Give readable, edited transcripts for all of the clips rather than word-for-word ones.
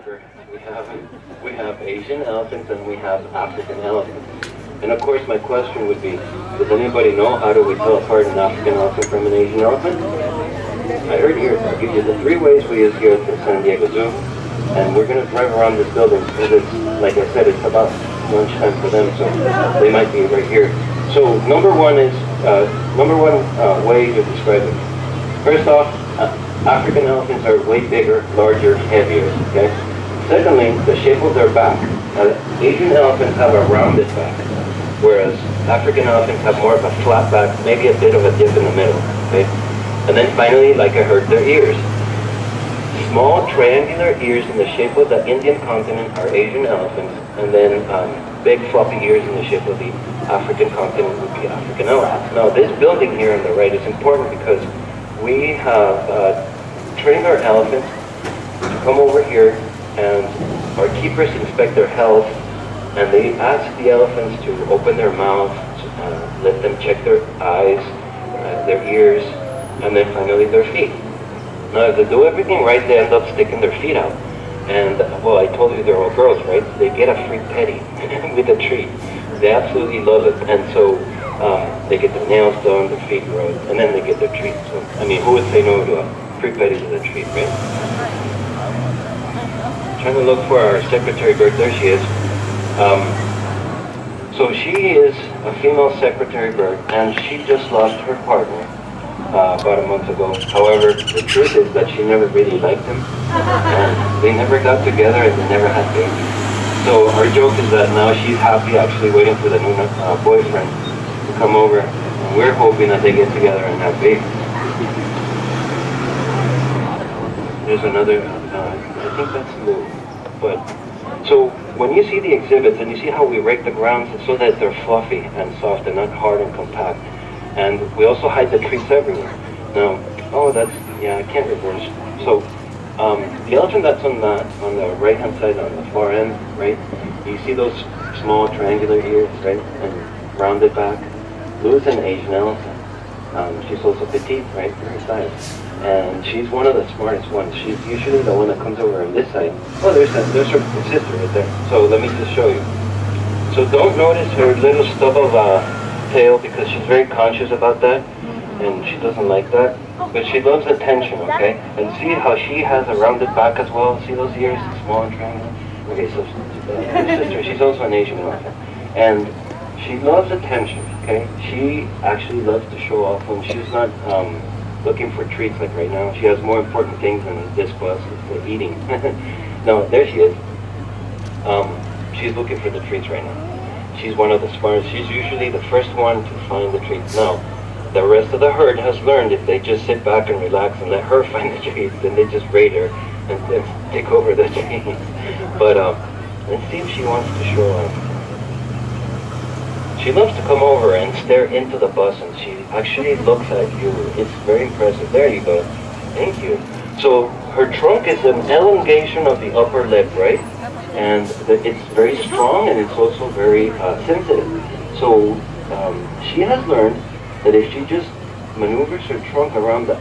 however, we have Asian elephants and we have African elephants. And of course, my question would be, does anybody know how do we tell apart an African elephant from an Asian elephant? I heard here, I'll give you the 3 ways we use here at the San Diego Zoo. And we're going to drive around this building because it's, like I said, it's about lunchtime for them, so they might be right here. So number one way to describe it. First off, African elephants are way bigger, larger, heavier, okay? Secondly, the shape of their back. Asian elephants have a rounded back, whereas African elephants have more of a flat back, maybe a bit of a dip in the middle, okay? And then finally, like I heard, their ears. Small triangular ears in the shape of the Indian continent are Asian elephants, and then big floppy ears in the shape of the African continent would be African elephants. Now this building here on the right is important because we have trained our elephants to come over here, and our keepers inspect their health, and they ask the elephants to open their mouth, let them check their eyes, their ears, and then finally their feet. Now, if they do everything right, they end up sticking their feet out. And, well, I told you they're all girls, right? They get a free petty with a treat. They absolutely love it. And so they get their nails done, their feet rubbed, and then they get their treat. So, I mean, who would say no to a free petty with a treat, right? Trying to look for our secretary bird. There she is. So she is a female secretary bird, and she just lost her partner about a month ago. However, the truth is that she never really liked him, and they never got together and they never had babies. So our joke is that now she's happy actually waiting for the new boyfriend to come over, and we're hoping that they get together and have babies. There's another, I think that's Lou. But, so when you see the exhibits and you see how we rake the grounds, it's so that they're fluffy and soft and not hard and compact. And we also hide the treats everywhere. Now, I can't reverse. So, the elephant that's on the right-hand side, on the far end, right? You see those small triangular ears, right? And rounded back. Lou's an Asian elephant. She's also petite, right, for her size. And she's one of the smartest ones. She's usually the one that comes over on this side. Oh, there's her sister right there. So let me just show you. So don't notice her little stub of tail, because she's very conscious about that, and she doesn't like that. But she loves attention, okay? And see how she has a rounded back as well? See those ears, small and triangular? Okay, so her sister, she's also an Asian elephant. And she loves attention, okay? She actually loves to show off when she's not looking for treats like right now. She has more important things than this bus, it's eating. No, there she is. She's looking for the treats right now. She's one of the smartest. She's usually the first one to find the treats. Now, the rest of the herd has learned if they just sit back and relax and let her find the treats, then they just raid her and take over the treats. But let's see if she wants to show off. She loves to come over and stare into the bus, and she actually looks at you. It's very impressive. There you go. Thank you. So her trunk is an elongation of the upper lip, right? And it's very strong, and it's also very sensitive. So she has learned that if she just maneuvers her trunk around the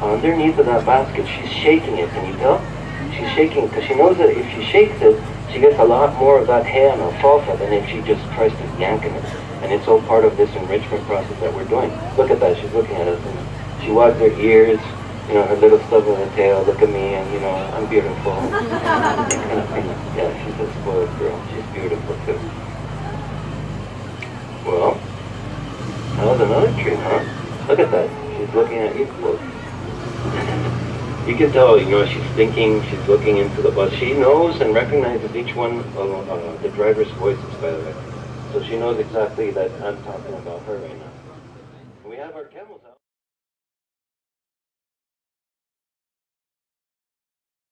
underneath of that basket, she's shaking it. Can you tell? She's shaking because she knows that if she shakes it, she gets a lot more of that hay and alfalfa than if she just tries to yank it. And it's all part of this enrichment process that we're doing. Look at that, she's looking at us. And she wags her ears, you know, her little stub of her tail, look at me, and you know, I'm beautiful. That kind of thing. Yeah, she's a spoiled girl. She's beautiful too. Well, that was another treat, huh? Look at that. She's looking at you close. You can tell, you know, she's thinking, she's looking into the bus. She knows and recognizes each one of the driver's voices, by the way. So she knows exactly that I'm talking about her right now. We have our camels out.